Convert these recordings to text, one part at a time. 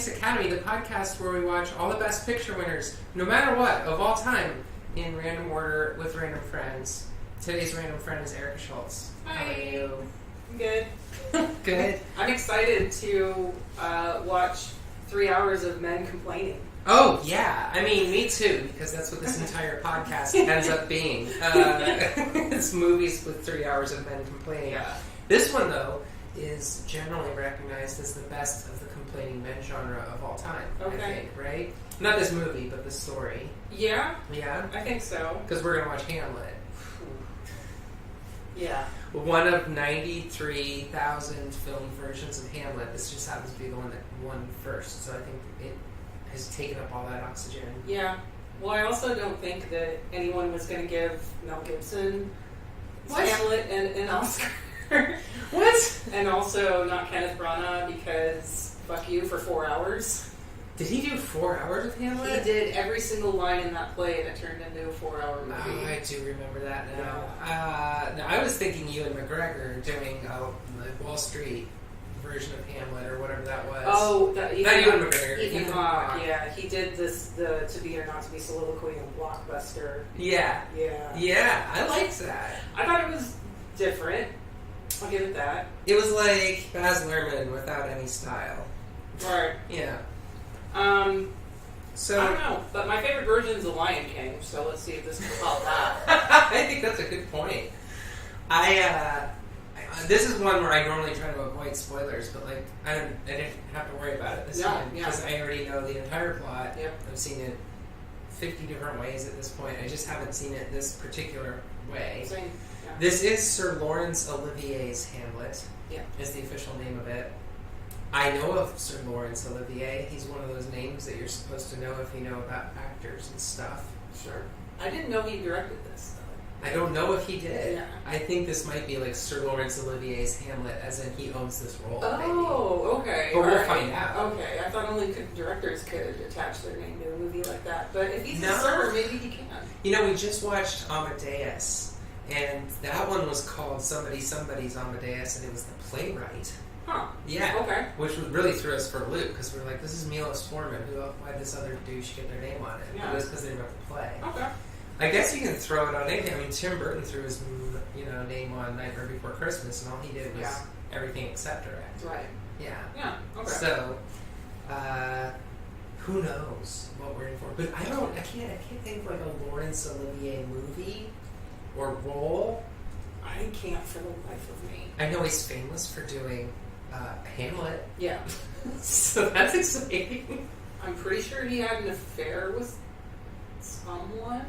Thanks Academy, the podcast where we watch all the best picture winners, no matter what, of all time, in random order with random friends. Today's random friend is Erica Shultz. Hi. How are you? Good. Good. I'm excited to watch 3 hours of men complaining. Oh, yeah. I mean, me too, because that's what this entire podcast ends up being. It's movies with 3 hours of men complaining. Yeah. This one, though, is generally recognized as the best of the complaining men genre of all time, Okay. I think, right? Not this movie, but the story. Yeah, Yeah? I think so. Because we're going to watch Hamlet. Yeah. One of 93,000 film versions of Hamlet. This just happens to be the one that won first, so I think it has taken up all that oxygen. Yeah. Well, I also don't think that anyone was going to give Mel Gibson Hamlet an Oscar. What? And also not Kenneth Branagh because fuck you for 4 hours. Did he do 4 hours of Hamlet? He did every single line in that play that turned into a 4-hour movie. Oh, I do remember that now. No, I was thinking Ewan McGregor doing the Wall Street version of Hamlet or whatever that was. Oh, not Ewan McGregor. Ethan Hawke, yeah. He did the To Be or Not to Be soliloquy in Blockbuster. Yeah. Yeah. Yeah, I liked that. I thought it was different. I'll give it that. It was like Baz Luhrmann without any style. Right. Yeah. So I don't know, but my favorite version is The Lion King, so let's see if this can top that. I think that's a good point. This is one where I normally try to avoid spoilers, but like I didn't have to worry about it this time because I already know the entire plot. Yep. I've seen it 50 different ways at this point. I just haven't seen it this particular way. Same. Yeah. This is Sir Laurence Olivier's Hamlet. Yeah. Is the official name of it. I know of Sir Laurence Olivier. He's one of those names that you're supposed to know if you know about actors and stuff. Sure. I didn't know he directed this, though. I don't know if he did. Yeah. I think this might be like Sir Laurence Olivier's Hamlet, as in he owns this role. Oh, okay. But we'll right. find out. Okay, I thought only directors could attach their name to a movie like that. But if he's No. a Sir, maybe he can. You know, we just watched Amadeus, and that one was called Somebody's Amadeus, and it was the playwright. Huh. Yeah. Okay. Which would really threw us for a loop, because we were like, this is Milos Forman. Why'd this other douche get their name on it? Yeah. It was because they wrote the play. Okay. I guess you can throw it on anything. I mean, Tim Burton threw his name on Nightmare Before Christmas, and all he did was everything except direct. Right. Yeah. Yeah. Okay. So, who knows what we're in for? But I can't think of like a Laurence Olivier movie or role. I can't for the life of me. I know he's famous for doing Hamlet. Yeah. So that's exciting. I'm pretty sure he had an affair with someone.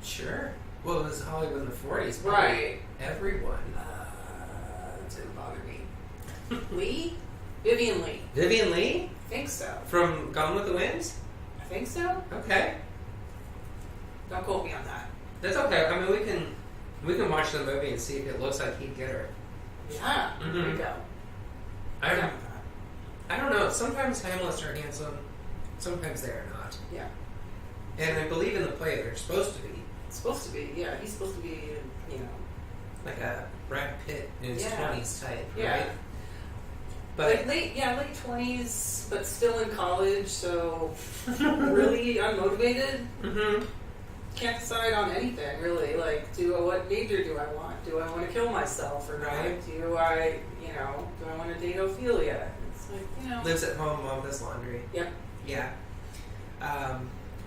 Sure. Well, it was Hollywood in the 40s. Right. Everyone. That didn't bother me. Lee? Vivian Lee. Vivian Lee? I think so. From Gone with the Wind? I think so. Okay. Don't quote me on that. That's okay. I mean, we can watch the movie and see if it looks like he'd get her. Yeah. There you go. I don't know. Sometimes Hamlets are handsome. Sometimes they are not. Yeah. And I believe in the play they're supposed to be. It's supposed to be. Yeah. He's supposed to be. Like a Brad Pitt in his 20s type, yeah. right? But late 20s, but still in college, so really unmotivated. Mm-hmm. Can't decide on anything, really. Like, what major do I want? Do I want to kill myself or not? Right. Do I want to date Ophelia? It's like, lives at home, mom does laundry. Yep. Yeah.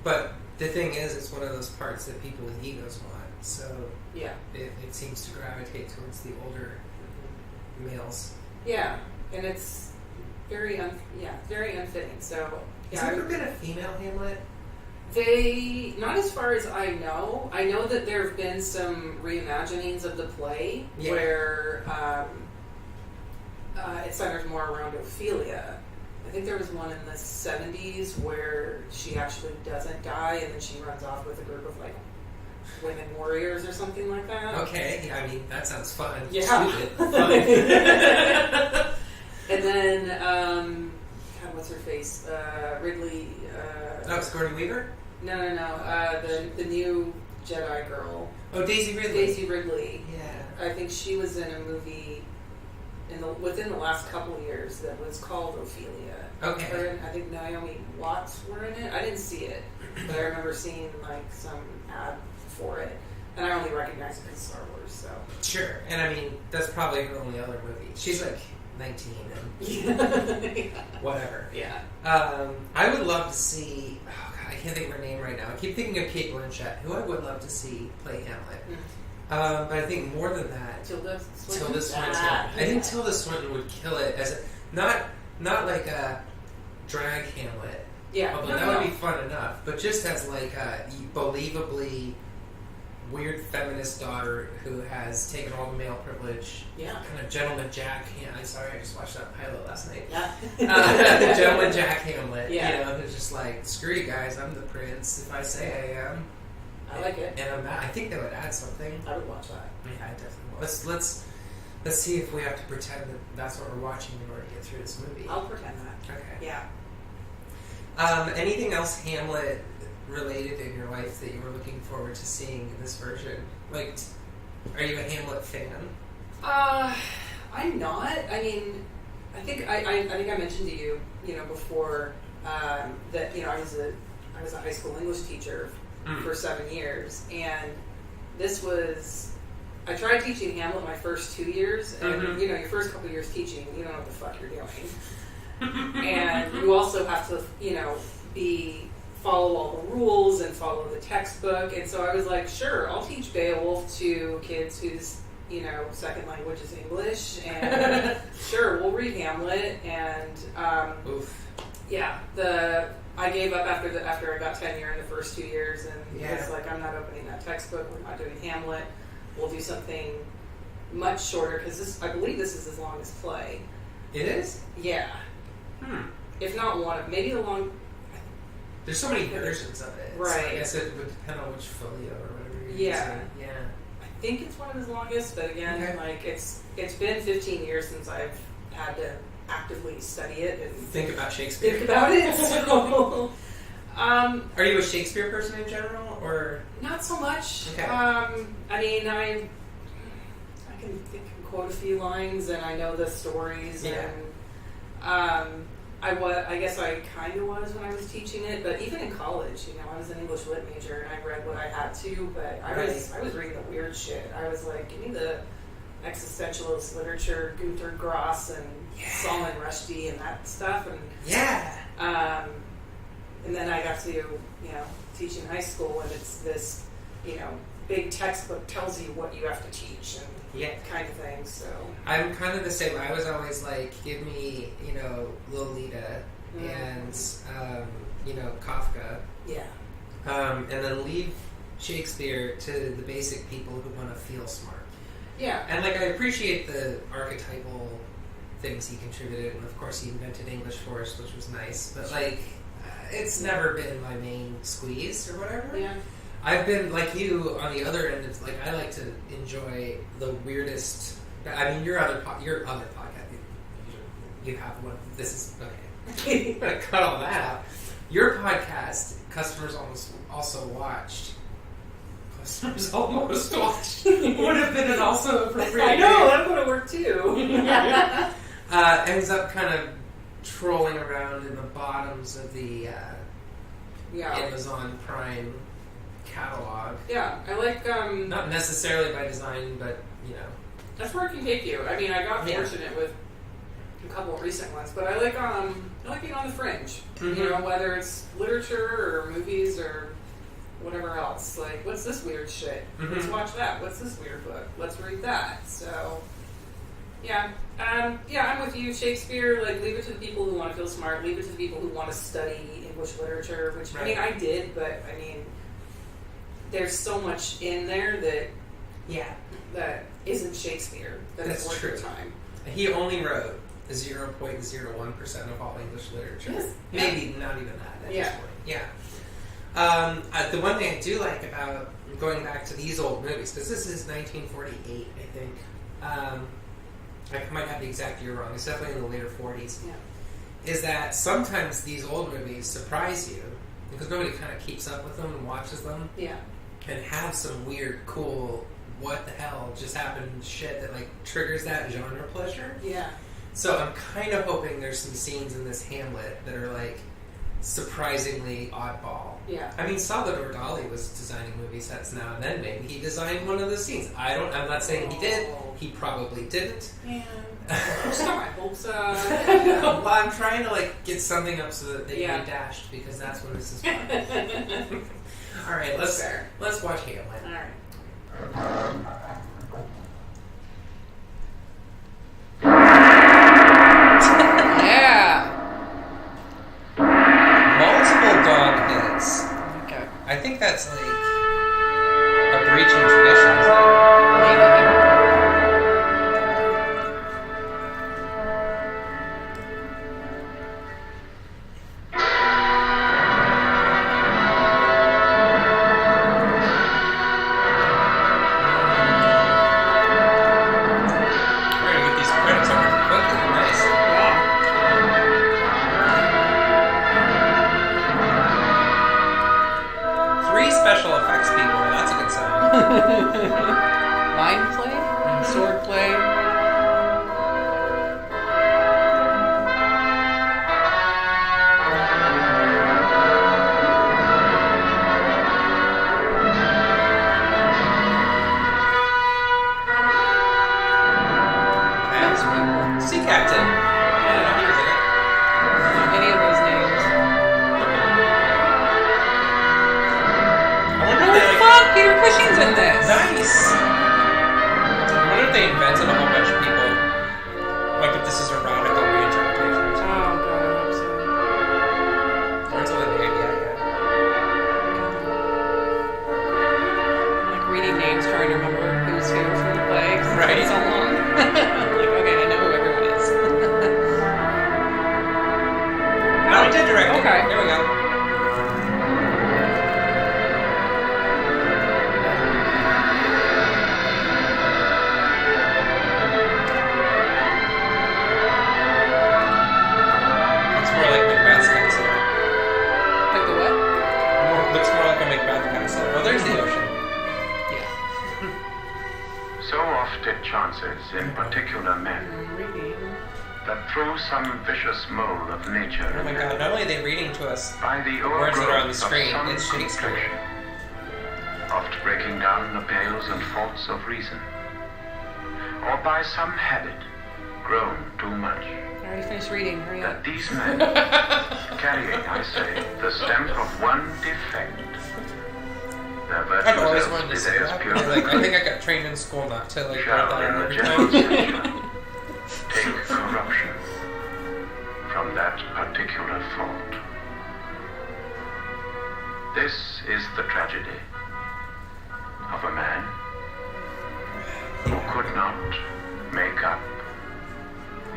But the thing is, it's one of those parts that people with egos want. So yeah, it seems to gravitate towards the older males. Yeah, and it's very unfitting. So has there ever been a female Hamlet? They, not as far as I know. I know that there have been some reimaginings of the play where it centers more around Ophelia. I think there was one in the 70s where she actually doesn't die and then she runs off with a group of like women warriors or something like that. Okay, I mean, that sounds fun. Yeah. Stupid, fun. And then, God, what's her face? Ridley. Sigourney Weaver? No. The new Jedi girl. Oh, Daisy Ridley. Daisy Ridley. Yeah. I think she was in a movie within the last couple of years that was called Ophelia. Okay. I think Naomi Watts were in it. I didn't see it, but I remember seeing like some ad for it, and I only recognize it because Star Wars. So Sure, and I mean that's probably her only other movie. She's like 19 and whatever. Yeah. I would love to see. Oh God, I can't think of her name right now. I keep thinking of Kate Blanchett, who I would love to see play Hamlet. But I think more than that, Tilda Swinton. Ah, I think Tilda Swinton would kill it as not like a drag Hamlet. Yeah. Although that would be fun enough, but just as like a believably weird feminist daughter who has taken all the male privilege. Yeah. Kind of Gentleman Jack. I'm sorry, I just watched that pilot last night. Yeah. The Gentleman Jack Hamlet. Yeah. You know, who's just like, screw you guys, I'm the prince. If I say I am. I like it. And I think that would add something. I would watch that. Yeah, I definitely will. Let's see if we have to pretend that that's what we're watching in order to get through this movie. I'll pretend that. Okay. Yeah. Anything else Hamlet related in your life that you were looking forward to seeing in this version? Like, are you a Hamlet fan? I'm not. I mean, I think I mentioned to you, before that I was a high school English teacher for 7 years, and I tried teaching Hamlet my first 2 years, and your first couple years teaching, you don't know what the fuck you're doing, and you also have to follow all the rules and follow the textbook. And so I was like, sure, I'll teach Beowulf to kids whose second language is English, and sure, we'll read Hamlet. And I gave up after I got tenure in the first 2 years, and it was like, I'm not opening that textbook. We're not doing Hamlet. We'll do something much shorter, because I believe this is his longest play. It is? Yeah. If not maybe the long. There's so many versions of it. Right. So I guess it would depend on which folio or whatever you're using. Yeah. I think it's one of his longest, but again, like it's been 15 years since I've had to actively study it and think about Shakespeare. Think about it. So, are you a Shakespeare person in general, or not so much? Okay. I mean, I can quote a few lines, and I know the stories, and I guess I kind of was when I was teaching it, but even in college, I was an English lit major, and I read what I had to, but I was reading the weird shit. I was like, give me the existentialist literature, Günter Grass and Salman Rushdie and that stuff, and and then I got to teach in high school, and it's this big textbook tells you what you have to teach and kind of thing. So I'm kind of the same. I was always like, give me Lolita and Kafka, and then leave Shakespeare to the basic people who want to feel smart. Yeah, and like I appreciate the archetypal things he contributed, and of course he invented English for us, which was nice. But like, it's never been my main squeeze or whatever. Yeah. I've been like you on the other end. It's like I like to enjoy the weirdest. I mean, your other podcast. You have one. This is okay. I'm gonna cut all that out. Your podcast, customers also watched. Customers almost watched. Would have been an also appropriate. I know that would have worked too. Ends up kind of trolling around in the bottoms of the Amazon Prime catalog. Yeah, I like not necessarily by design, but that's where it can take you. I mean, I got fortunate with a couple of recent ones, but I like being on the fringe. Whether it's literature or movies or whatever else. Like, what's this weird shit? Let's watch that. What's this weird book? Let's read that. So I'm with you. Shakespeare, like, leave it to the people who want to feel smart. Leave it to the people who want to study English literature, which I mean, I did, but I mean, there's so much in there that isn't Shakespeare. That's worth your time. He only wrote 0.01% of all English literature. Yes. Maybe not even that at this point. Yeah. The one thing I do like about going back to these old movies, because this is 1948, I think. I might have the exact year wrong. It's definitely in the later 40s. Yeah. Is that sometimes these old movies surprise you because nobody kind of keeps up with them and watches them. Yeah. And have some weird, cool, what the hell just happen shit that like triggers that genre pleasure. Yeah. So I'm kind of hoping there's some scenes in this Hamlet that are like surprisingly oddball. Yeah. I mean, Salvador Dali was designing movie sets now and then. Maybe he designed one of the scenes. I'm not saying he did. He probably didn't. Yeah. I hope so. Well, I'm trying to like get something up so that they Yeah. get dashed because that's when this is fun. All right, let's watch Hamlet. All right. Yeah. Multiple dog hits. Okay. I think that's like a breach in tradition. Isn't it? We're gonna get these credits over quickly. Nice. Yeah. 3 special effects people. That's a good sign. Mind play? Sword play? Sea Captain. Yeah, he was in it. Not any of those names. I wonder Oh, if they fuck! Peter Cushing's in this! Nice! I wonder if they invented a whole bunch of people. Like if this is a radical reinterpretation or Oh, something. God, I hope so. Or it's only the idea, I'm like reading names, trying to remember who's who from the play. 'Cause it's Right. been so long. Like, okay, I know who everyone is. No, he did direct it. Okay. There we go. Looks more like Macbeth's castle. Like the what? Looks more like a Macbeth castle. Oh, there's the ocean. Yeah. So oft it chances in particular men I'm reading. that through some vicious mold of nature Oh my god, not only are they reading to us by the words that are on the overgrowth of screen, some it's Shakespeare. complexion, oft breaking down the pales and faults of reason, or by some habit grown too much, I already finished reading. Hurry that up. these men, carrying, I say, the stamp of one defect, their I've always virtues wanted to be say they as that. pure Like, I think I got trained in school not to like write shall that in out the every general time. censure take corruption from that particular fault. This is the tragedy of a man who could not make up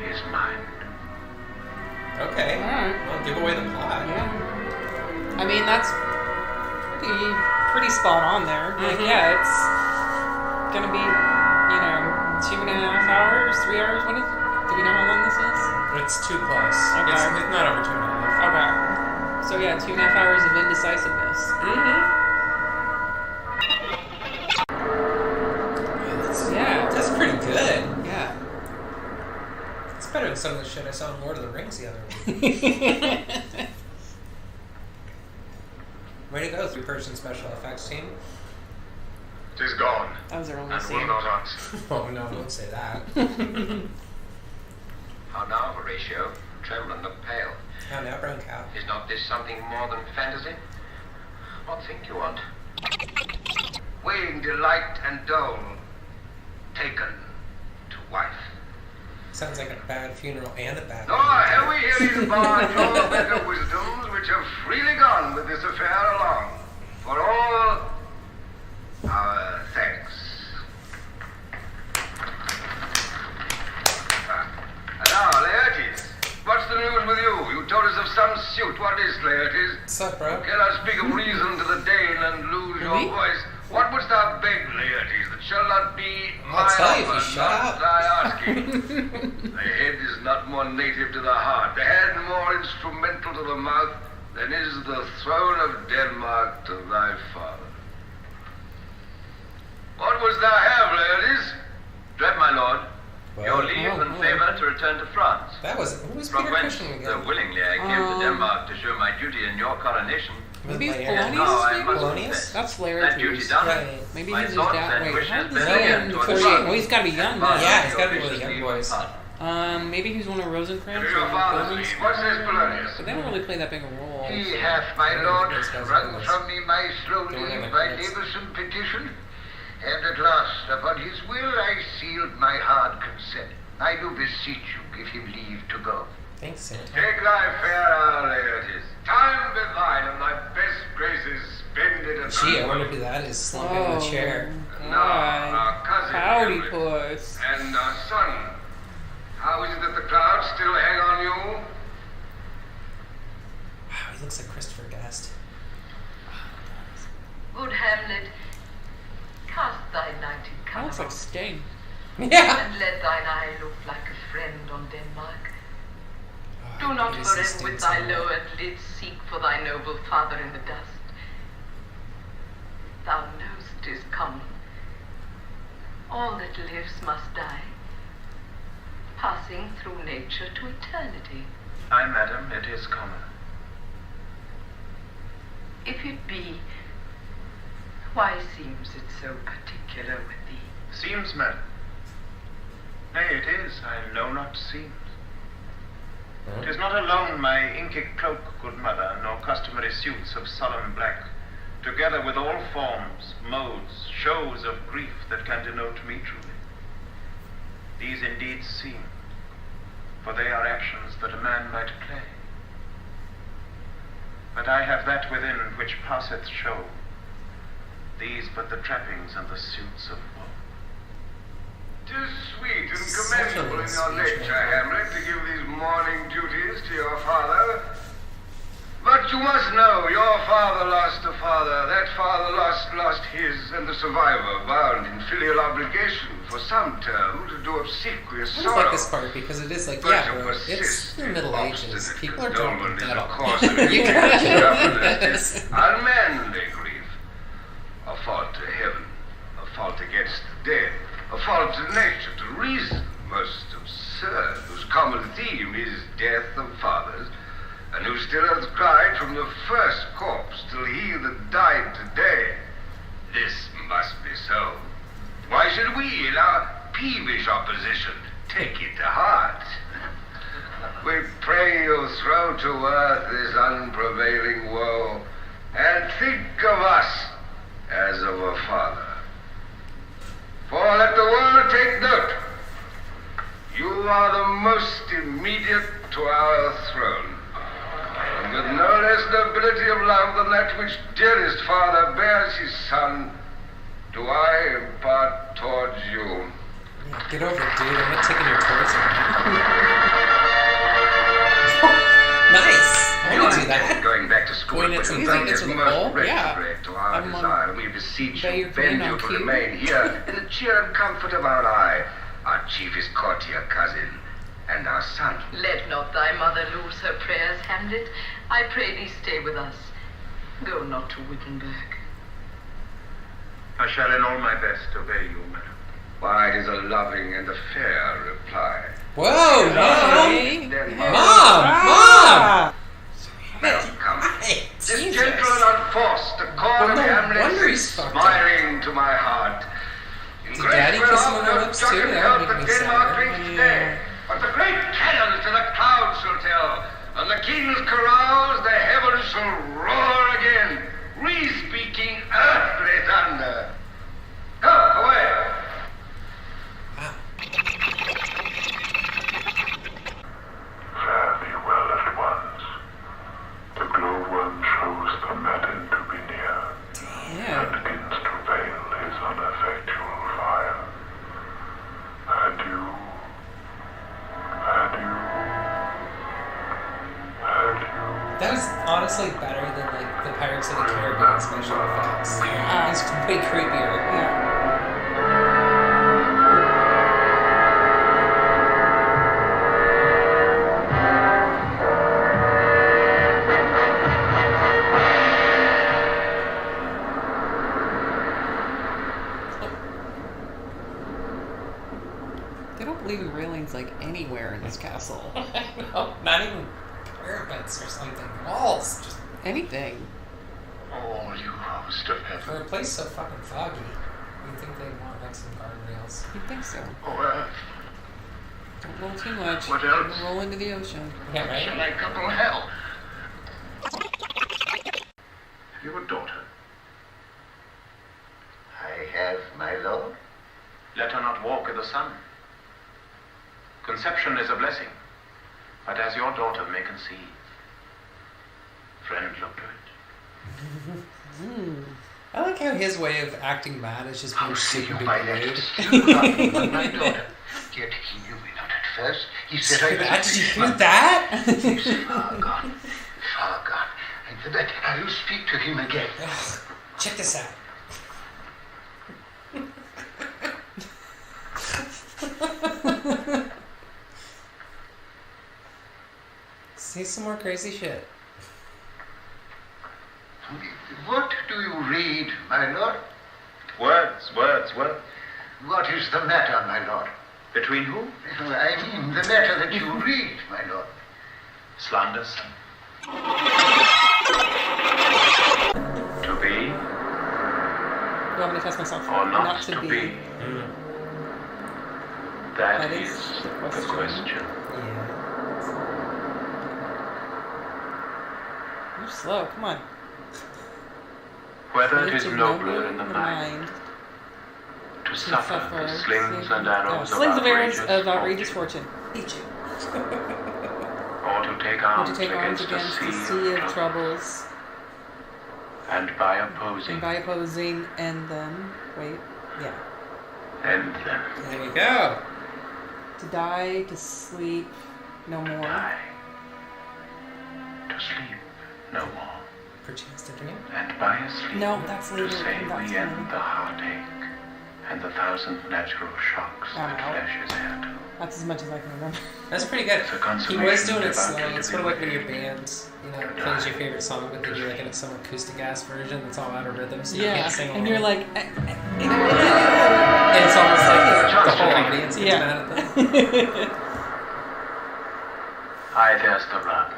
his mind. Okay. Alright. Well, give away the plot. Yeah. I mean, that's pretty spot on there. Like, Mhm. yeah, it's gonna be, 2.5 hours, 3 hours. What is? Do we know how long this is? It's 2 plus. Okay. It's not over 2.5. Okay. So yeah, 2.5 hours of indecisiveness. Yeah. That's pretty good. Yeah. It's better than some of the shit I saw in Lord of the Rings the other week. Way to go, 3-person special effects team. It is gone, That was our only and will scene. not answer. Oh no, don't say that. How now, Horatio? Tremble and look pale. Oh, now, brown cow. Is not this something more than fantasy? What think you want? Weighing delight and dole, taken to wife. Sounds like a bad funeral and a bad. Nor have we here in bar no better wisdoms which have freely gone with this affair along. For all our thanks. Now, Laertes, what's the news with you? You told us of some suit. What is, Laertes? What's up, bro? You cannot speak of reason to the Dane and lose your Really? voice. What wouldst thou beg, Laertes, that shall not be I'll my tell you if you offer, shut not up. thy asking? The head is not more native to the heart, the hand more instrumental to the mouth than is the throne of Denmark to thy father. What wouldst thou have, Laertes? Your leave and favor to return to France. Who was From Peter whence, Cushing though again? willingly, I came to Denmark to show my duty in your coronation. Maybe he's Like, Polonius, Now I maybe? must Polonius? confess, That's that Larry duty Cruz. done, Right. Maybe my he's his thoughts dad. and Wait, wishes how old is been he again in towards 48? France. Oh, he's got to be young And then. Yeah, he's your gotta be wishes really young leave boys. apart. Maybe he's one of Rosencrantz. To or your father's Pilgrims. leave. What says Polonius? But they don't really play that big a role. He hath, my lord, Those guys are wrung nice. from me my slow They were in leave the by credits. laboursome petition, and at last, upon his will, I sealed my hard consent. I do beseech you, give him leave to go. Thanks, Santa. Take thy fare, Our Laertes. Time be thine, and thy best graces spended and Gee, I wonder who that is slumping in the chair. Now, our cousin Howdy, Hamlet, puss. and our son. How is it that the clouds still hang on you? Wow, he looks like Christopher Guest. Good Hamlet, cast thy nighted That looks cover like Sting. Yeah. and let thine eye look like a friend on Denmark. Oh, Do not I need to see forever Sting with thy somewhere. lowered lids seek for thy noble father in the dust. Thou knowest 'tis come. All that lives must die, passing through nature to eternity. Aye, madam, it is common. If it be, why seems it so particular with thee? Seems, madam. Nay, it is, I know not seems. 'Tis not alone my inky cloak, good mother, nor customary suits of solemn black, together with all forms, modes, shows of grief that can denote me truly. These indeed seem, for they are actions that a man might play. But I have that within which passeth show, these but the trappings and the suits of woe. 'Tis sweet and Such a commendable in little your speech, nature, right? Hamlet, to give these morning duties to your father. But you must know, your father lost a father, that father lost his, and the survivor bound in filial obligation for some term to do obsequious I sorrow. just like this part because it is like, But yeah, to bro, it's persist the in Middle Ages. obstinate People are dropping condonement in dead the on course of you. stubbornness is unmanly grief, a fault to heaven, a fault against the dead, a fault to nature, to reason, most absurd, whose common theme is death of fathers, and who still hath cried from the first corpse till he that died today, this must be so. Why should we, in our peevish opposition, take it to heart? We pray you throw to earth this unprevailing woe, and think of us as of a father. For let the world take note, you are the most immediate to our throne, and with no less nobility of love than that which dearest father bears his son, do I impart towards you. Yeah, get over it, dude. I'm not taking your toys Nice. I want to do that. Going back to school, Going which into in music, fact it's is with most Nicole? Yeah. retrograde to our I'm on- desire, and we beseech Bay you, your bend name you on to cue. remain here in the cheer and comfort of our eye, our chiefest courtier cousin, and our son. Let not thy mother lose her prayers, Hamlet. I pray thee stay with us. Go not to Wittenberg. I shall in all my best obey you, madam. Why, it is a loving and a fair reply. Whoa, Mom! Hey. Denmark. Mom! Now, come. Hey, This Jesus. gentle and unforced accord Well, of no Hamlet wonder is he's fucked up. smiling to my heart. In Did great Daddy kiss him on wealth the doth lips too? Judgment That help would that make me Denmark sad. drinks today. But the great cannons to the clouds shall tell, and the king's carouse the heavens shall roar again, re-speaking earthly thunder. Come, away. Wow. Fare thee well at once. The glowworm shows the matin to be near, Yeah. and begins to veil his ineffectual fire. Adieu, adieu, adieu. That was honestly better than like the Pirates of the Caribbean special effects. It's way creepier. They don't believe in railings like anywhere in this castle. No, not even parapets or something. Walls. Just Anything. All you host of for heaven. a place so fucking foggy. You'd think they'd want like some guardrails. You'd think so. Oh, earth. Don't roll too much. What else? You'll roll into the ocean. Yeah, right? Shall I couple hell? Have you a daughter? I have, my lord. Let her not walk in the sun. Conception is a blessing, but as your daughter may conceive, friend, look to it. I like how his way of acting mad is just being How say super you duper my rude. letters? You love me, but my daughter. Yet he knew me not at first. He said I was Did you hear that? He is far gone, far gone. And that I will speak to him again. Ugh, check this out. Say some more crazy shit. What do you read, my lord? Words. What is the matter, my lord? Between who? I mean the matter that you read, my lord. Slanders. To be You want me to test myself? or not to to be? That That is is the the question. Yeah. You're slow. Come on. Whether it is It's nobler in the mind to suffer the slings and arrows slings of arrows of of outrageous fortune. or to take Or arms to take arms against against a the sea of trouble, troubles, and by opposing and by opposing, and then end them. There you go. to die, to sleep, no more. Die. To sleep no more. Perchance to dream. And by a sleep No, that's later. to say That's we end later. the heartache and the thousand natural shocks that Ow. flesh is heir to. That's as much as I can remember. That's pretty good. It's a He consummation was doing it devoted slow. to It's be sort of like when your within. band, plays your favorite song, but they do like some acoustic ass version that's all out of rhythm, so you Yeah, can't sing along. and you're like, And it's almost like the whole audience gets Yeah. mad at them. I there's the rub.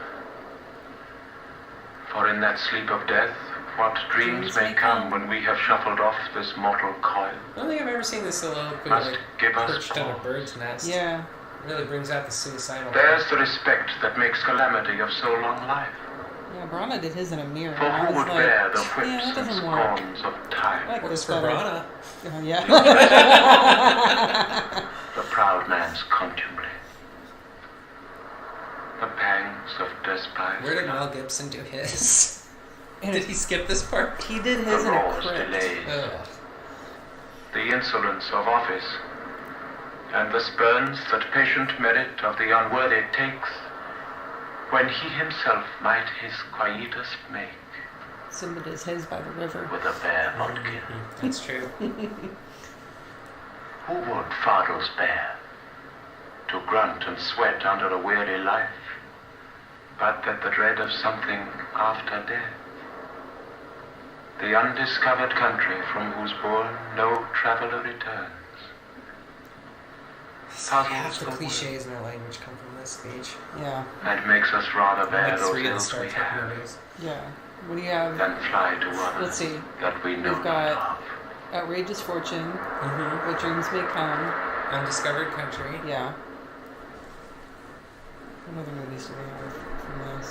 For in that sleep of death, what dreams may come when we have shuffled off this mortal coil I don't think I've ever seen this soliloquy must like give us perched on a pause. bird's nest. yeah, It really brings out the suicidal. There's the respect that makes calamity of so long life. yeah. Brana did his in a mirror. For and I who was would like, bear the yeah, whips that and doesn't work. scorns of I time? like Works this for better. Brana. Yeah. The proud man's contumely. The pangs of despise. Where did Mel Gibson do his? And Did he skip this part? he did The his in a raw's crypt. delays. Ugh. The insolence of office, and the spurns that patient merit of the unworthy takes, when he himself might his quietus make Simba does his by the river. with a bare bodkin. That's true. Who would fardels bear, to grunt and sweat under a weary life, but that the dread of something after death? The undiscovered country from whose bourne no traveller returns. Half the cliches in our language come from this speech. Yeah, And makes us rather bear Like those 3 of the ills Star we Trek have, movies. yeah. What do you have? than fly to others Let's see. that we know We've got- not of. Outrageous fortune. Mm-hmm. What dreams may come. Undiscovered country. Yeah. What other movies do we have from this?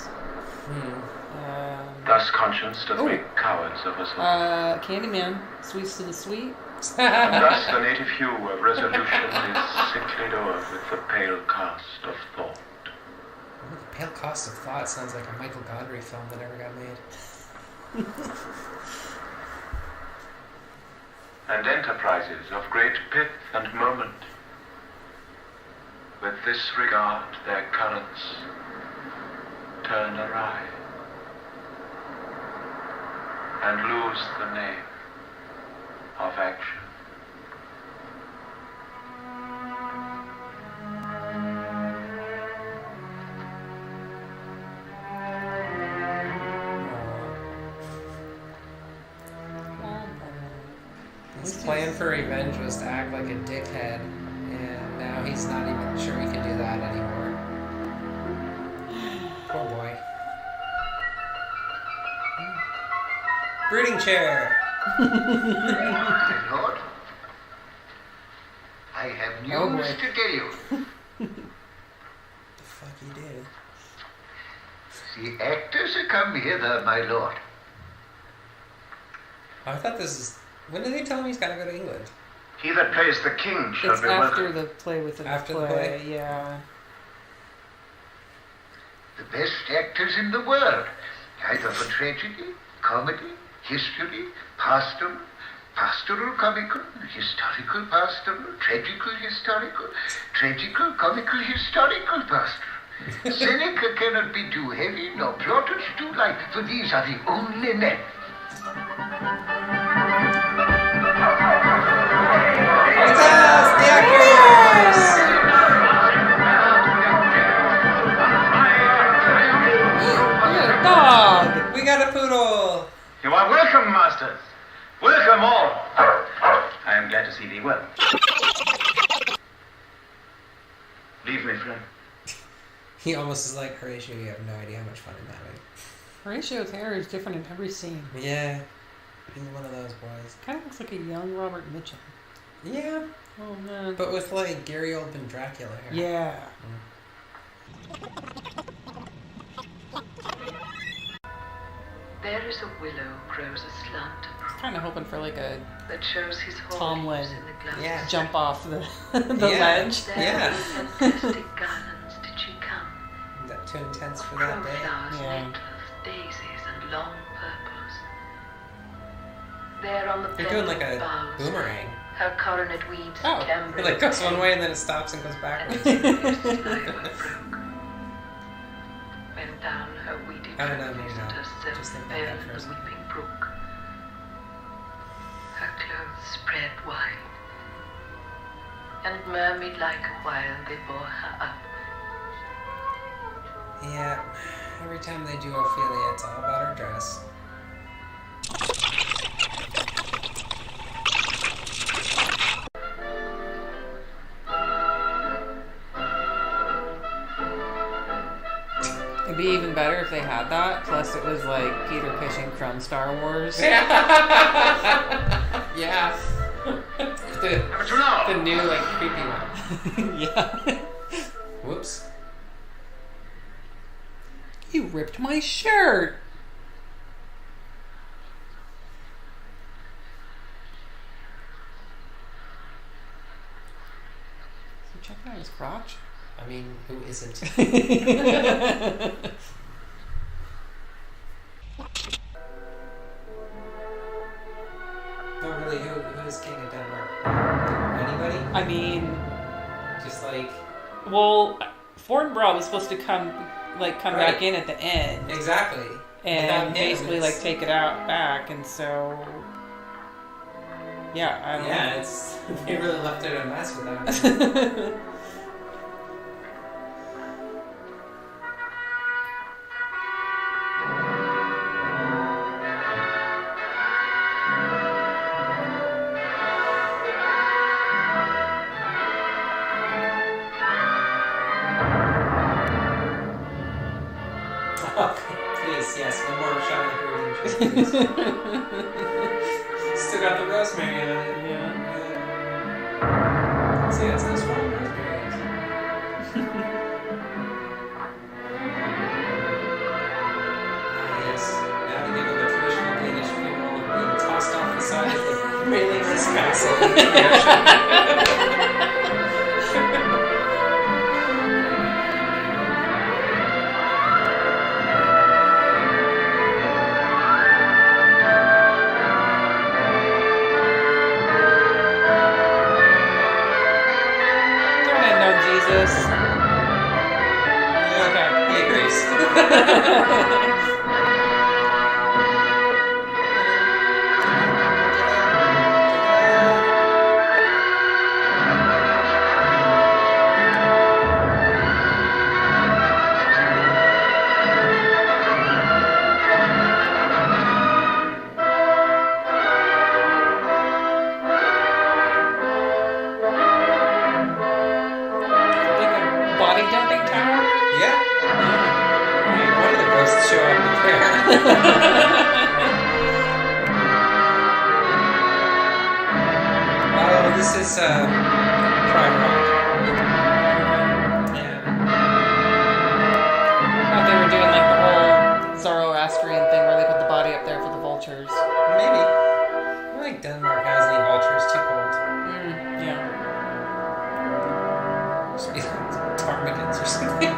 Thus conscience doth Oh. make cowards of us all. Candyman. Sweets to the sweet. And thus the native hue of resolution is sicklied o'er with the pale cast of thought. Ooh, the Pale Cost of Thought sounds like a Michael Gondry film that never got made. And enterprises of great pith and moment, with this regard their currents turn awry, and lose the name of action. His plan for revenge was to act like a dickhead, and now he's not even sure he can do that anymore. Poor boy. Brooding chair. My lord, I have news Oh, boy. to tell you. The fuck you did? The actors are come hither, my lord. Oh, I thought this is. When did they tell him he's got to go to England? He that plays the king shall It's be after welcome. the play within After the the play. play? Yeah. The best actors in the world, either for tragedy, comedy, history, pastoral, comical, historical, pastoral, tragical, historical, pastoral. Seneca cannot be too heavy, nor Plautus too light, for these are the only men. It's us, the actors! Dog! We got a poodle! You are welcome, masters. Welcome all. I am glad to see thee well. Leave me, friend. He almost is like, Horatio, you have no idea how much fun I'm having. Horatio's hair is different in every scene. Yeah. He's one of those boys. Kind of looks like a young Robert Mitchum. Yeah. Oh man. But with like Gary Oldman Dracula hair. Yeah. There is a willow grows aslant Kind of hoping for like a that shows his Tom whole leaves Lynn. in the glass. Yeah. jump off the Yeah. ledge. There Yeah. with fantastic garlands did she come. That too intense for that day. Crowflowers, Yeah. nettles, daisies, and long purples. There on the They're doing like pendant a boughs, boomerang. her coronet weaves Oh, cambric it like goes one red, way and then it stops and goes and backwards. the fierce sliver broke. When down her weedy I don't know, trophies maybe and not. her silk Just think about fell that in the first. weeping brook. Her clothes spread wide, and murmured like a while they bore her up. Yeah. Every time they do Ophelia, it's all about her dress. It'd be even better if they had that. Plus, it was like Peter Cushing from Star Wars. Yeah. the But you know, new like creepy one. Yeah. Whoops. You ripped my shirt. So checking out his crotch. I mean, who isn't? No, really, who's king of Denmark? Anybody? I mean, Just like well, Fortinbras was supposed to come Right. back in at the end exactly. and Without him, basically it's- like take it out back, and so yeah, I don't Yeah, know. it's they really left it a mess without him. Okay, please, yes, one more shot of the Persian cheese, please. Still got the rosemary on it. Yeah. See, that's how strong rosemary is. Yes, now to give him a traditional Danish funeral of being tossed off the side of the railing of his castle. Don't end on Jesus. Okay, he agrees. body dumping tower? Yeah. One of the ghosts show up there. Oh, this is Prime Rock. Yeah. I thought they were doing like the whole Zoroastrian thing where they put the body up there for the vultures. Maybe. I like Denmark has any vultures, too cold. Yeah. Ptarmigans or something.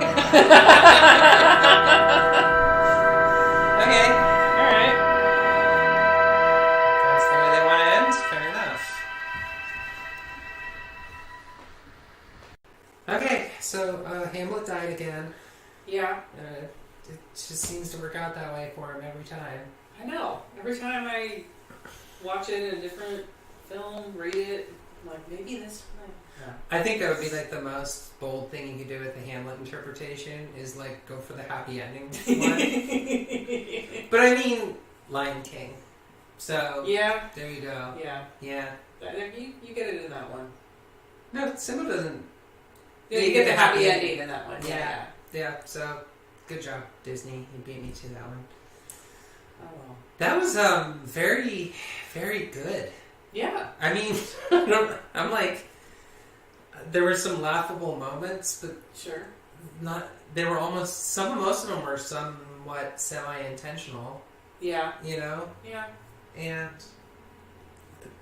Okay. Alright. That's the way they want to end. Fair enough. Okay, so Hamlet died again. Yeah. It just seems to work out that way for him every time. I know. Every time I watch it in a different film, read it, I'm like, maybe this time. I think that would be like the most bold thing you could do with the Hamlet interpretation is like go for the happy ending one. But I mean, Lion King. So Yeah. there you go. Yeah. Yeah. You get it in that one. No, Simba doesn't. Yeah, you get the happy ending in that one. Yeah. Yeah. So good job, Disney. You beat me to that one. Oh well. That was very, very good. Yeah. I mean, I'm like, there were some laughable moments, but Sure. not. They were most of them were somewhat semi-intentional. Yeah. You know, Yeah. and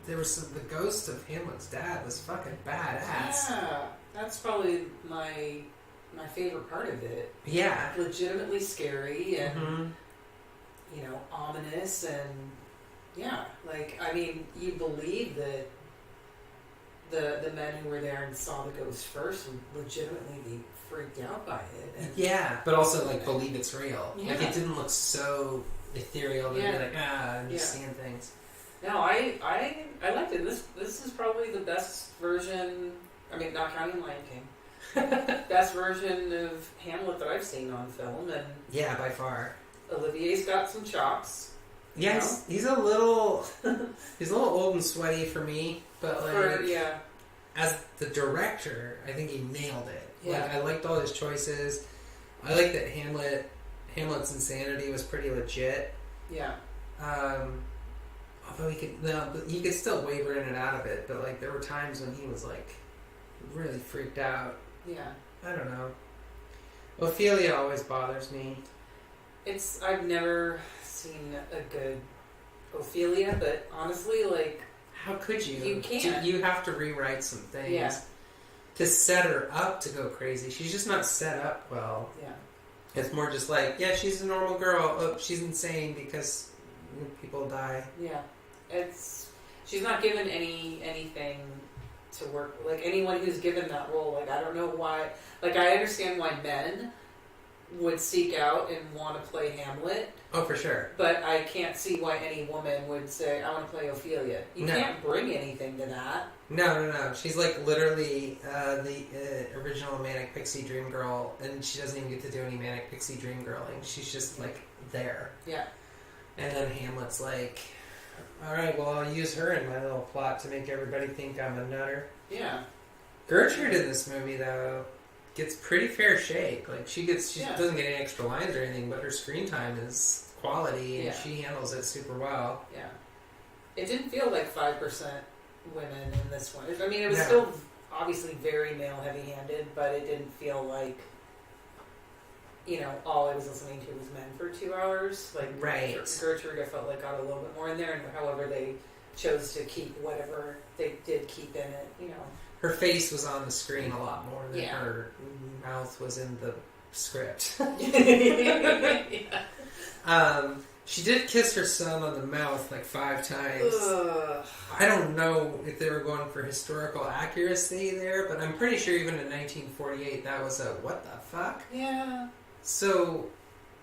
there was the ghost of Hamlet's dad was fucking badass. Yeah. That's probably my favorite part of it. Yeah. Legitimately scary and Mhm. ominous and yeah, like I mean, you believe that the men who were there and saw the ghost first would legitimately be freaked out by it. And Yeah, but also like believe it's real. Like Yeah. it didn't look so ethereal to Yeah. be like I'm just Yeah. seeing things. no, I liked it. This is probably the best version. I mean, not counting Lion King. Best version of Hamlet that I've seen on film, and Yeah, by far. Olivier's got some chops. Yes, he's a little old and sweaty for me, but like Yeah. as the director, I think he nailed it. Yeah. Like I liked all his choices. I like that Hamlet's insanity was pretty legit. Yeah. Although he could still waver in and out of it, but like there were times when he was like really freaked out. Yeah. I don't know. Ophelia always bothers me. I've never seen a good Ophelia, but honestly, like, How could you? You can't. You have to rewrite some things Yeah. to set her up to go crazy. She's just not set up well. yeah. It's more just like, yeah, she's a normal girl. Oh, she's insane because people die. Yeah. She's not given anything to work, like anyone who's given that role, like I don't know why, like I understand why men would seek out and want to play Hamlet, Oh, for sure. but I can't see why any woman would say, I want to play Ophelia. You No. can't bring anything to that. No. She's like literally the original Manic Pixie Dream Girl, and she doesn't even get to do any Manic Pixie Dream Girling. She's just like there. Yeah. And then Hamlet's like, alright, well, I'll use her in my little plot to make everybody think I'm a nutter. Yeah. Gertrude in this movie, though, gets pretty fair shake. Like, she Yeah. doesn't get any extra lines or anything, but her screen time is quality, and Yeah. she handles it super well. Yeah. It didn't feel like 5% women in this one. I mean, it was No. still obviously very male heavy-handed, but it didn't feel like, all I was listening to was men for 2 hours. Like, Right. Gertrude, I felt like got a little bit more in there, and however they chose to keep whatever they did keep in it, Her face was on the screen a lot more than Yeah. her mouth was in the script. yeah. She did kiss her son on the mouth like 5 times. Ugh. I don't know if they were going for historical accuracy there, but I'm pretty sure even in 1948 that was a what the fuck? Yeah. So,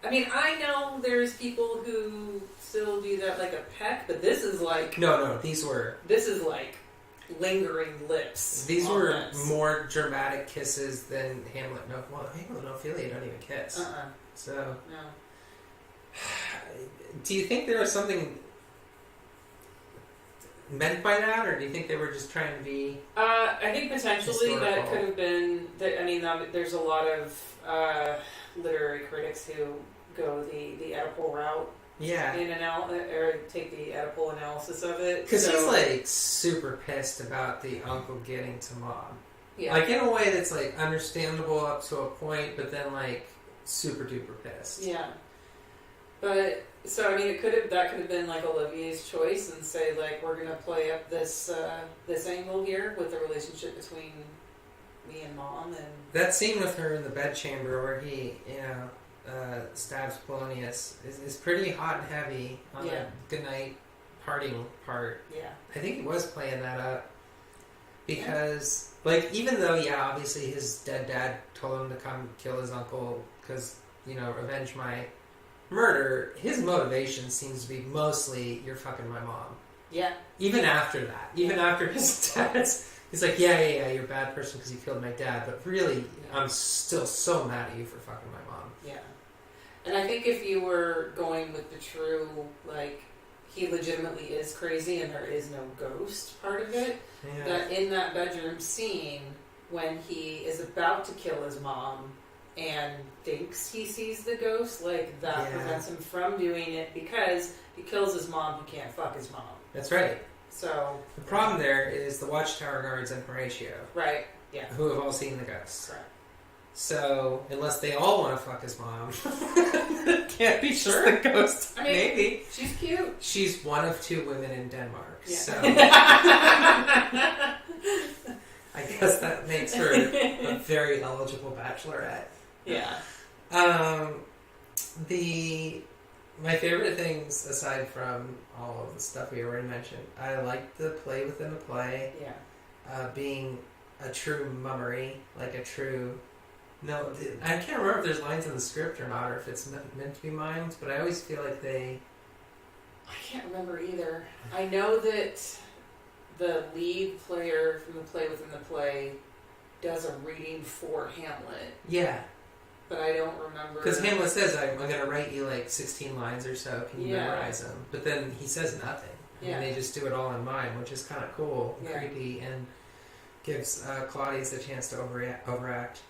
I mean, I know there's people who still do that like a peck, but this is like no, these were lingering lips. These on were lips. more dramatic kisses than Hamlet. No, well, Hamlet and Ophelia don't even kiss. So, No. do you think there was something meant by that, or do you think they were just trying to be? I think potentially that Historical. could have been. There's a lot of literary critics who go the Oedipal route Yeah. or take the Oedipal analysis of it. Because he's like super pissed about the uncle getting to mom. Yeah. Like in a way that's like understandable up to a point, but then like super duper pissed. Yeah. But so I mean, that could have been like Olivier's choice and say like we're gonna play up this angle here with the relationship between me and mom and That scene with her in the bedchamber where he stabs Polonius is pretty hot and heavy on Yeah. the goodnight parting part. yeah. I think he was playing that up because like even though obviously his dead dad told him to come kill his uncle because avenge my murder, his motivation seems to be mostly you're fucking my mom. Yeah. Even after that, even after his dad's, he's like, yeah, you're a bad person because you killed my dad, but really, I'm still so mad at you for fucking my mom. Yeah. And I think if you were going with the true, like, he legitimately is crazy and there is no ghost part of it, Yeah. that in that bedroom scene, when he is about to kill his mom and thinks he sees the ghost, like, that prevents him from doing it because he kills his mom, he can't fuck his mom. That's right. So The problem there is the Watchtower guards and Horatio, right, yeah, who have all seen the ghosts. correct. So, unless they all want to fuck his mom, can't be sure the ghost. I mean, maybe. She's cute. She's one of 2 women in Denmark, Yeah. so I guess that makes her a very eligible bachelorette. Yeah. My favorite things, aside from all of the stuff we already mentioned, I like the play within the play, Yeah. being a true mummery, like a true... No, I can't remember if there's lines in the script or not, or if it's meant to be mimed, but I always feel like they... I can't remember either. I know that the lead player from the play within the play does a reading for Hamlet, Yeah, but I don't remember. because Hamlet says, I'm going to write you like 16 lines or so, can you Yeah. memorize them? But then he says nothing. Yeah. And they just do it all in mime, which is kind of cool and Yeah. creepy, and gives Claudius a chance to overact.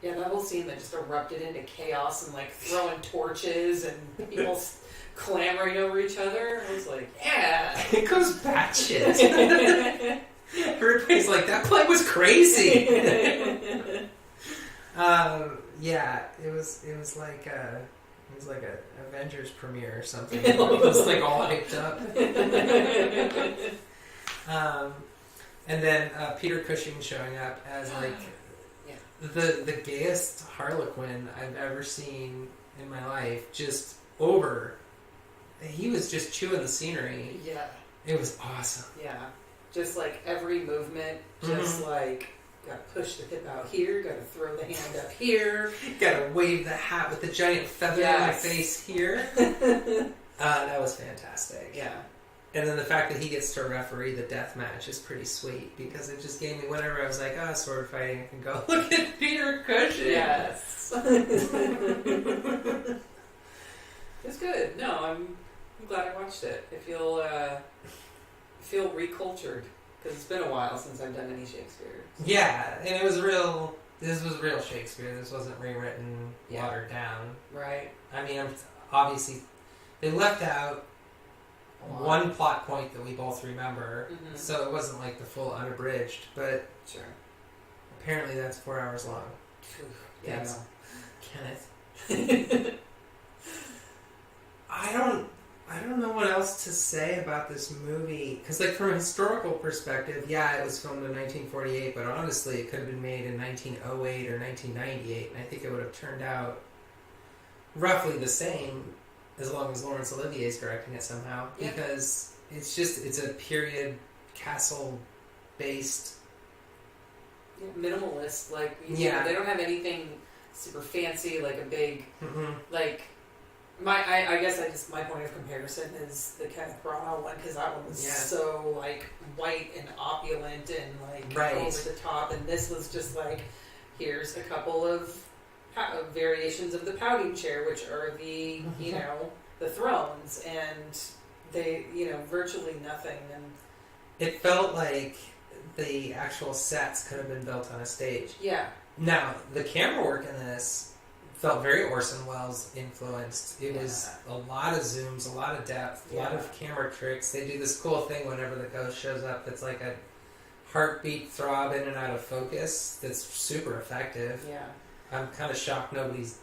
Yeah, that whole scene that just erupted into chaos and like throwing torches and people clamoring over each other. I was like, yeah. It goes batshit. Everybody's like, that play was crazy. Yeah, it was like a Avengers premiere or something. It was like all hyped up. And then Peter Cushing showing up as like the gayest Harlequin I've ever seen in my life. Just he was just chewing the scenery. Yeah. It was awesome. Yeah. Just like every movement, just like gotta push the hip out here, gotta throw the hand up here. Gotta wave the hat with the giant feather in my face here. That was fantastic. Yeah. And then the fact that he gets to referee the death match is pretty sweet because it just gave me, whenever I was like, sword fighting, I can go, look at Peter Cushing. Yes. It's good. No, I'm glad I watched it. I feel recultured because it's been a while since I've done any Shakespeare. Yeah, and this was real Shakespeare. This wasn't rewritten, watered down. Right. I mean, obviously, they left out one plot point that we both remember, so it wasn't like the full unabridged, but Sure. apparently that's 4 hours long. Yeah. Thanks, Kenneth. I don't know what else to say about this movie, because like from a historical perspective, it was filmed in 1948, but honestly it could have been made in 1908 or 1998, and I think it would have turned out roughly the same as long as Laurence Olivier is directing it somehow, because it's a period castle based minimalist, like they don't have anything super fancy, like a big like I guess my point of comparison is the Kenneth Branagh one, because that one was so like white and opulent and like over the top, and this was just like, here's a couple of variations of the pouting chair, which are the the thrones, and they, virtually nothing. And It felt like the actual sets could have been built on a stage. yeah, Now, the camera work in this felt very Orson Welles influenced. It was a lot of zooms, a lot of depth, a lot of camera tricks. They do this cool thing whenever the ghost shows up that's like a heartbeat throb in and out of focus that's super effective. yeah. I'm kind of shocked nobody's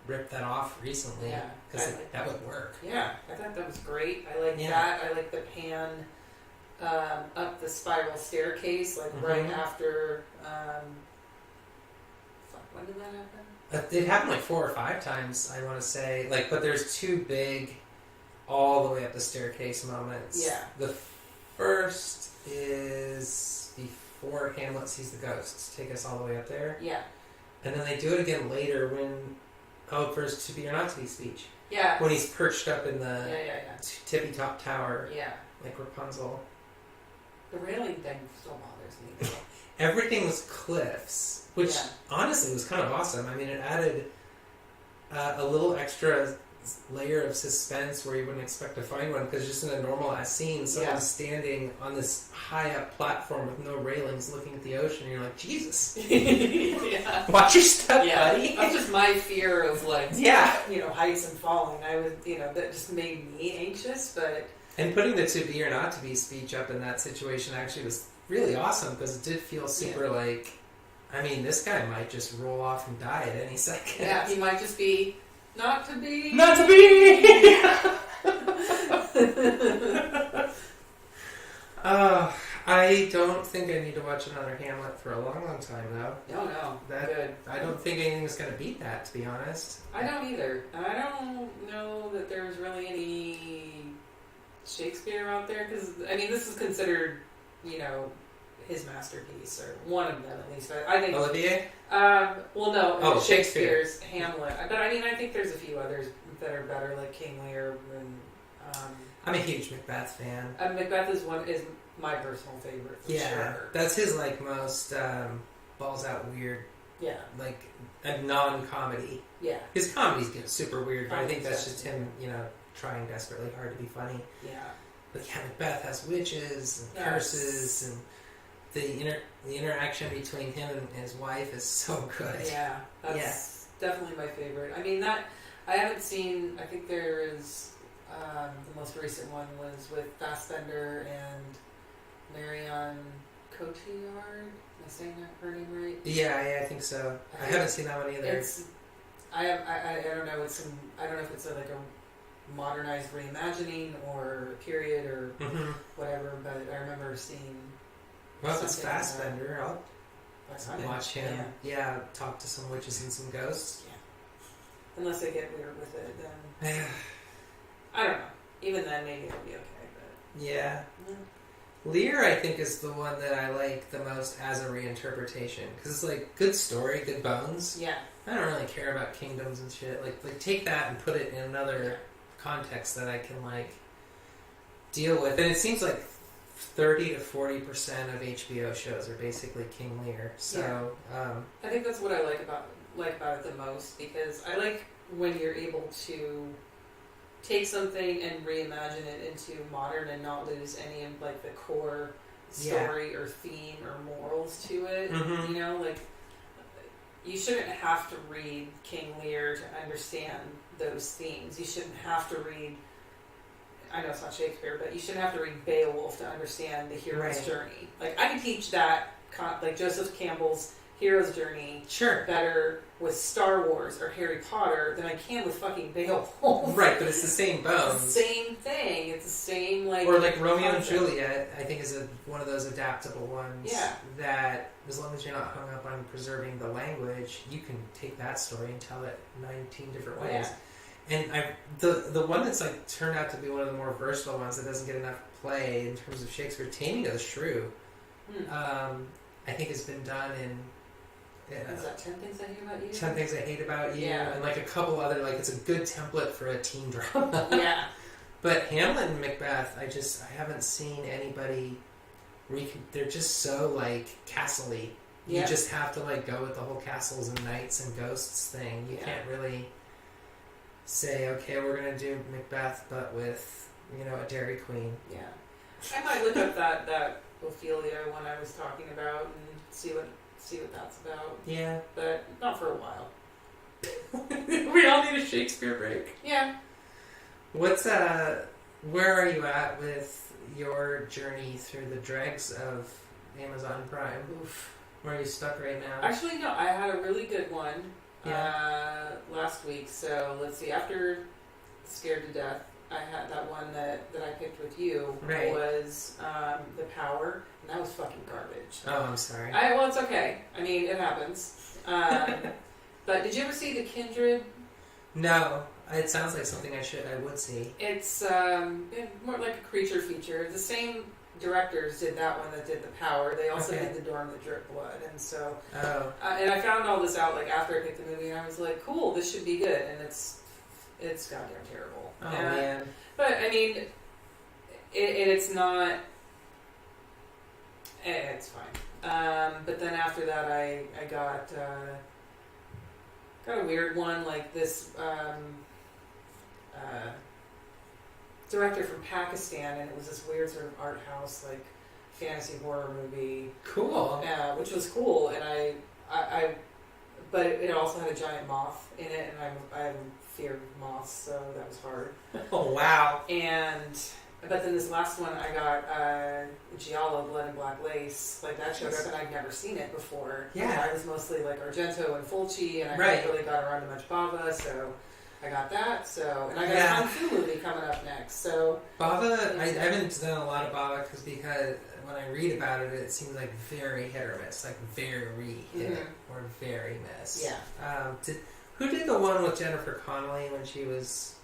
ripped that off recently. Yeah. Because that would work. Yeah, I thought that was great. I like Yeah. that. I like the pan up the spiral staircase, like right after. When did that happen? It happened like 4 or 5 times, I want to say. But there's 2 big, all the way up the staircase moments. Yeah. The first is before Hamlet sees the ghosts take us all the way up there. Yeah. And then they do it again later when, for his to be or not to be speech. Yeah. When he's perched up in the Yeah. tippy top tower, Yeah. like Rapunzel. The railing thing still bothers me, though. Everything was cliffs, which honestly was kind of awesome. I mean, it added a little extra layer of suspense where you wouldn't expect to find one, because just in a normalized scene, someone's standing on this high up platform with no railings looking at the ocean, and you're like, Jesus. Yeah. Watch your step, buddy. That's just my fear of, heights and falling. I would, that just made me anxious, but... And putting the to be or not to be speech up in that situation actually was really awesome, because it did feel super I mean, this guy might just roll off and die at any second. Yeah, he might just be not to be. Not to be! I don't think I need to watch another Hamlet for a long, long time, though. No, good. I don't think anything's going to beat that, to be honest. I don't either. And I don't know that there's really any Shakespeare out there, because, I mean, this is considered, his masterpiece, or one of them at least. I think. Olivier? No. Shakespeare. Shakespeare's Hamlet. But I mean, I think there's a few others that are better, like King Lear and. I'm a huge Macbeth fan. Macbeth is my personal favorite. For sure. That's his most balls out weird. Yeah. A non-comedy. Yeah. His comedies get super weird, but I think that's just him, trying desperately hard to be funny. Yeah. But Macbeth has witches and curses, and the interaction between him and his wife is so good. Yeah, that's definitely my favorite. I mean, I haven't seen. I think there is the most recent one was with Fassbender and Marion Cotillard. Am I saying her name right? Yeah, I think so. I haven't seen that one either. I don't know. I don't know if it's a modernized reimagining or period or whatever, but I remember seeing. Well, if it's Fassbender, I'll watch him. Yeah, talk to some witches and some ghosts. Yeah. Unless they get weird with it, then I don't know. Even then, maybe it'll be okay. But yeah. Lear, I think, is the one that I like the most as a reinterpretation, because it's good story, good bones. Yeah. I don't really care about kingdoms and shit. Take that and put it in another context that I can deal with. And it seems like 30 to 40% of HBO shows are basically King Lear. So I think that's what I like about it the most, because I like when you're able to take something and reimagine it into modern and not lose any of the core story or theme or morals to it. You shouldn't have to read King Lear to understand those themes. You shouldn't have to read, I know it's not Shakespeare, but you shouldn't have to read Beowulf to understand the hero's journey. I can teach that, Joseph Campbell's hero's journey better with Star Wars or Harry Potter than I can with fucking Beowulf. Right, but it's the same bones. It's the same thing. It's the same or Romeo and Juliet, I think, is one of those adaptable ones. Yeah. That as long as you're not hung up on preserving the language, you can take that story and tell it 19 different ways. Yeah. And the one that's turned out to be one of the more versatile ones that doesn't get enough play in terms of Shakespeare, Taming of the Shrew, I think has been done in. Is that 10 Things I Hate About You? 10 Things I Hate About You, yeah. And a couple other, it's a good template for a teen drama. Yeah. But Hamlet and Macbeth, I haven't seen anybody, they're just so, castle-y. You just have to, go with the whole castles and knights and ghosts thing. You can't really say, okay, we're going to do Macbeth, but with, a Dairy Queen. Yeah. I might look up that Ophelia one I was talking about and see what that's about. Yeah. But not for a while. We all need a Shakespeare break. Yeah. Where are you at with your journey through the dregs of Amazon Prime? Oof. Where are you stuck right now? Actually, no, I had a really good one last week. So let's see. After Scared to Death, I had that one that I picked with you was The Power, and that was fucking garbage. Oh, I'm sorry. Well, it's okay. I mean, it happens. But did you ever see The Kindred? No. It sounds like something I would see. It's more like a creature feature. The same directors did that one that did The Power. They also did The Dorm That Dripped Blood, and so. And I found all this out like after I picked the movie, and I was like, "Cool, this should be good." And it's goddamn terrible. Oh man! But I mean, it's not. It's fine. But then after that, I got a weird one like this. Director from Pakistan, and it was this weird sort of art house like fantasy horror movie. Cool. Which was cool, and I but it also had a giant moth in it, and I have fear of moths, so that was hard. Oh wow! But then this last one, I got Giallo, Blood and Black Lace. Like that showed up, and I'd never seen it before. Yeah, I was mostly like Argento and Fulci, and I hadn't really got around to much Bava, so. I got that, and I got a Kung Fu movie coming up next, so... Bava, I haven't done a lot of Bava because when I read about it, it seems like very hit or miss, like very hit or very miss. Yeah. Who did the one with Jennifer Connelly when she was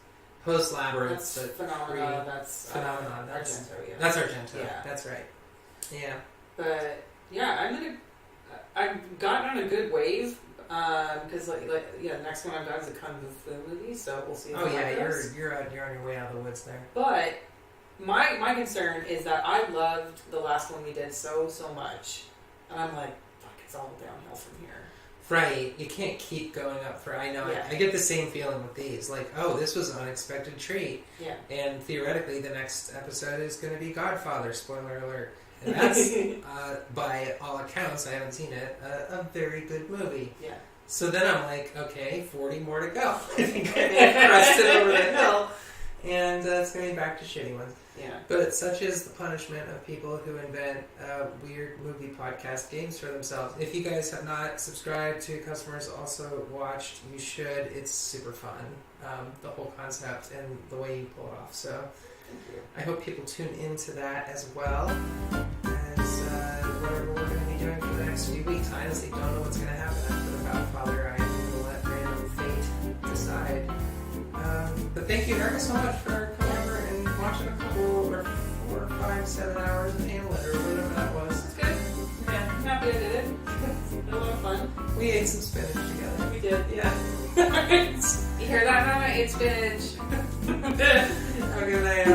post-Labyrinth? That's Phenomenon, that's Argento, yeah. That's Argento, yeah. That's right. Yeah. But, yeah, I've gotten on a good wave. Because the next one I've got is a Kung Fu movie, so we'll see. Oh yeah, you're on your way out of the woods there. But my concern is that I loved the last one we did so much, and I'm like, fuck, it's all downhill from here. Right, you can't keep going up for. I know. I get the same feeling with these. Like, oh, this was an unexpected treat. Yeah. And theoretically, the next episode is going to be Godfather. Spoiler alert. And that's, by all accounts, I haven't seen it, a very good movie. Yeah. So then I'm like, okay, 40 more to go. I think I've crested over the hill, and it's going to be back to shitty ones. Yeah. But such is the punishment of people who invent weird movie podcast games for themselves. If you guys have not subscribed to Customers Also Watched, you should. It's super fun, the whole concept and the way you pull it off. So I hope people tune into that as well as whatever we're going to be doing for the next few weeks. I honestly don't know what's going to happen after The Godfather. I'm going to let random fate decide. But thank you, Erica, so much for coming over and watching a couple or 4, 5, 7 hours of Hamlet or whatever that was. It's good. Yeah, I'm happy I did it. It was a lot of fun. We ate some spinach together. We did, yeah. You hear that, Mama? It's spinach. Have a good night.